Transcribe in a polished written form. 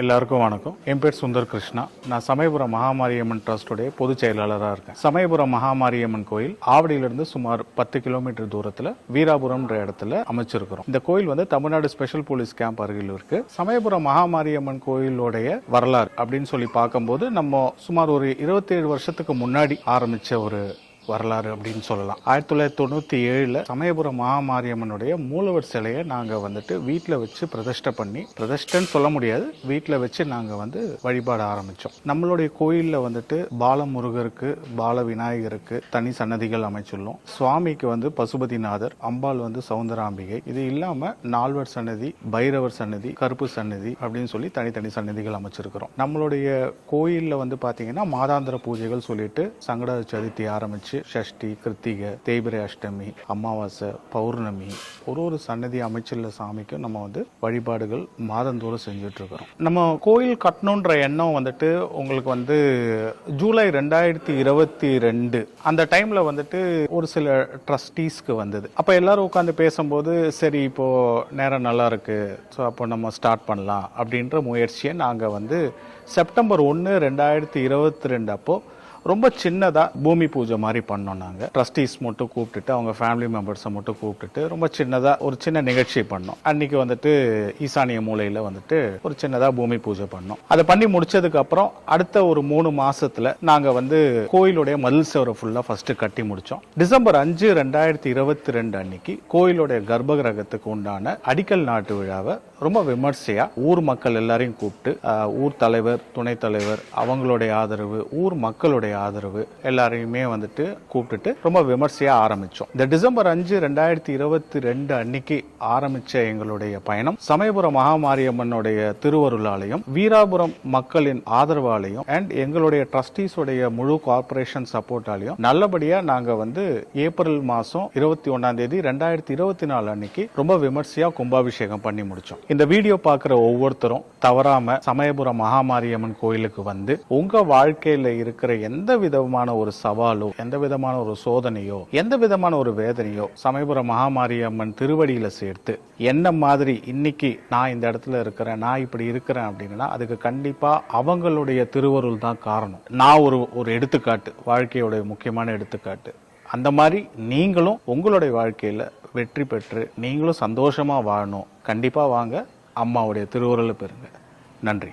எல்லாருக்கும் வணக்கம். என் பேர் சுந்தர் கிருஷ்ணா. நான் சமயபுரம் மகாமாரியம்மன் ட்ரஸ்டுடைய பொதுச் செயலாளராக இருக்கேன். சமயபுரம் மகாமாரியம்மன் கோயில் ஆவடியிலிருந்து சுமார் 10 கிலோமீட்டர் தூரத்தில் வீராபுரம்ன்ற இடத்துல அமைச்சிருக்கிறோம். இந்த கோயில் தமிழ்நாடு ஸ்பெஷல் போலீஸ் கேம்ப் அருகில் இருக்கு. சமயபுரம் மகாமாரியம்மன் கோயிலுடைய வரலாறு அப்படின்னு சொல்லி பார்க்கும்போது நம்ம சுமார் ஒரு 27 வருஷத்துக்கு முன்னாடி ஆரம்பிச்ச ஒரு வரலாறு அப்படின்னு சொல்லலாம். 1997 சமயபுரம் மகாமாரியம்மனுடைய மூலவர் சிலையை நாங்கள் வீட்டில் வச்சு பிரதிஷ்டை பண்ணி, பிரதிஷ்டைன்னு சொல்ல முடியாது, வீட்டில் வச்சு நாங்கள் வழிபாட ஆரம்பித்தோம். நம்மளுடைய கோயிலில் பாலமுருகருக்கு, பால விநாயகருக்கு தனி சன்னதிகள் அமைச்சுள்ளோம். சுவாமிக்கு பசுபதிநாதர், அம்பாள் சௌந்தராம்பிகை, இது இல்லாமல் நால்வர் சன்னதி, பைரவர் சன்னதி, கருப்பு சன்னதி அப்படின்னு சொல்லி தனித்தனி சன்னதிகள் அமைச்சிருக்கிறோம். நம்மளுடைய கோயிலில் பார்த்தீங்கன்னா மாதாந்திர பூஜைகள் சொல்லிட்டு சங்கட சதுர்த்தி ஆரம்பிச்சு ஷஷ்டி, கிருத்திகை, தேய்பிரை அஷ்டமி, அமாவாசை, பௌர்ணமி, ஒரு சன்னதி அமைச்சுள்ள சாமிக்கு நம்ம வழிபாடுகள் மாதந்தோறும் செஞ்சுட்டு இருக்கிறோம். நம்ம கோயில் கட்டணுன்ற எண்ணம் உங்களுக்கு ஜூலை 2022 அந்த டைம்ல ஒரு சில ட்ரஸ்டீஸ்க்கு வந்தது. அப்ப எல்லாரும் உட்காந்து பேசும்போது சரி இப்போ நேரம் நல்லா இருக்கு, ஸோ அப்போ நம்ம ஸ்டார்ட் பண்ணலாம் அப்படின்ற முயற்சியை நாங்கள் செப்டம்பர் 1, 2022 அப்போ ரொம்ப சின்னதாக பூமி பூஜை மாதிரி பண்ணோம். நாங்கள் ட்ரஸ்டீஸ் மட்டும் கூப்பிட்டுட்டு, அவங்க ஃபேமிலி மெம்பர்ஸை மட்டும் கூப்பிட்டுட்டு ரொம்ப சின்னதாக ஒரு சின்ன நிகழ்ச்சி பண்ணோம். அன்னைக்கு ஈசானிய மூலையில் ஒரு சின்னதாக பூமி பூஜை பண்ணோம். அதை பண்ணி முடிச்சதுக்கு அப்புறம் அடுத்த ஒரு 3 மாசத்துல நாங்கள் கோயிலுடைய மதில் சுவரை ஃபுல்லாக ஃபர்ஸ்ட் கட்டி முடிச்சோம். டிசம்பர் 5, 2022 அன்னைக்கு கோயிலுடைய கர்ப்பகிரகத்துக்கு உண்டான அடிக்கல் நாட்டு விழாவை ரொம்ப விமர்சையா ஊர் மக்கள் எல்லாரையும் கூப்பிட்டு, ஊர் தலைவர், துணைத் தலைவர், அவங்களுடைய ஆதரவு, ஊர் மக்களுடைய ஆதரவு எல்லாரையுமே கூப்பிட்டுட்டு ரொம்ப விமர்சையா ஆரம்பிச்சோம். இந்த டிசம்பர் 5, 2022 அன்னைக்கு ஆரம்பிச்ச எங்களுடைய பயணம் சமயபுரம் மகாமாரியம்மனுடைய திருவருளாலையும், வீராபுரம் மக்களின் ஆதரவாலையும் அண்ட் எங்களுடைய ட்ரஸ்டீஸ் உடைய முழு கார்பரேஷன் சப்போர்ட்டாலையும் நல்லபடியா நாங்க ஏப்ரல் மாசம் 21ஆம் தேதி 2024 அன்னைக்கு ரொம்ப விமர்சையா கும்பாபிஷேகம் பண்ணி முடிச்சோம். இந்த வீடியோ பார்க்கிற ஒவ்வொருத்தரும் தவறாம சமயபுரம் மகாமாரியம்மன் கோயிலுக்கு உங்க வாழ்க்கையில இருக்கிற எந்த விதமான ஒரு சவாலோ, எந்த விதமான ஒரு சோதனையோ, எந்த விதமான ஒரு வேதனையோ சமயபுரம் மகாமாரியம்மன் திருவடியில சேர்த்து என்ன மாதிரி இன்னைக்கு நான் இந்த இடத்துல இருக்கிறேன், நான் இப்படி இருக்கிறேன் அப்படின்னா அதுக்கு கண்டிப்பா அவங்களுடைய திருவருள் தான் காரணம். நான் ஒரு எடுத்துக்காட்டு, வாழ்க்கையோட முக்கியமான எடுத்துக்காட்டு. அந்த மாதிரி நீங்களும் உங்களுடைய வாழ்க்கையில வெற்றி பெற்று நீங்களும் சந்தோஷமா வாழணும். கண்டிப்பா வாங்க, அம்மாவுடைய திருவருளை பெறுங்க. நன்றி.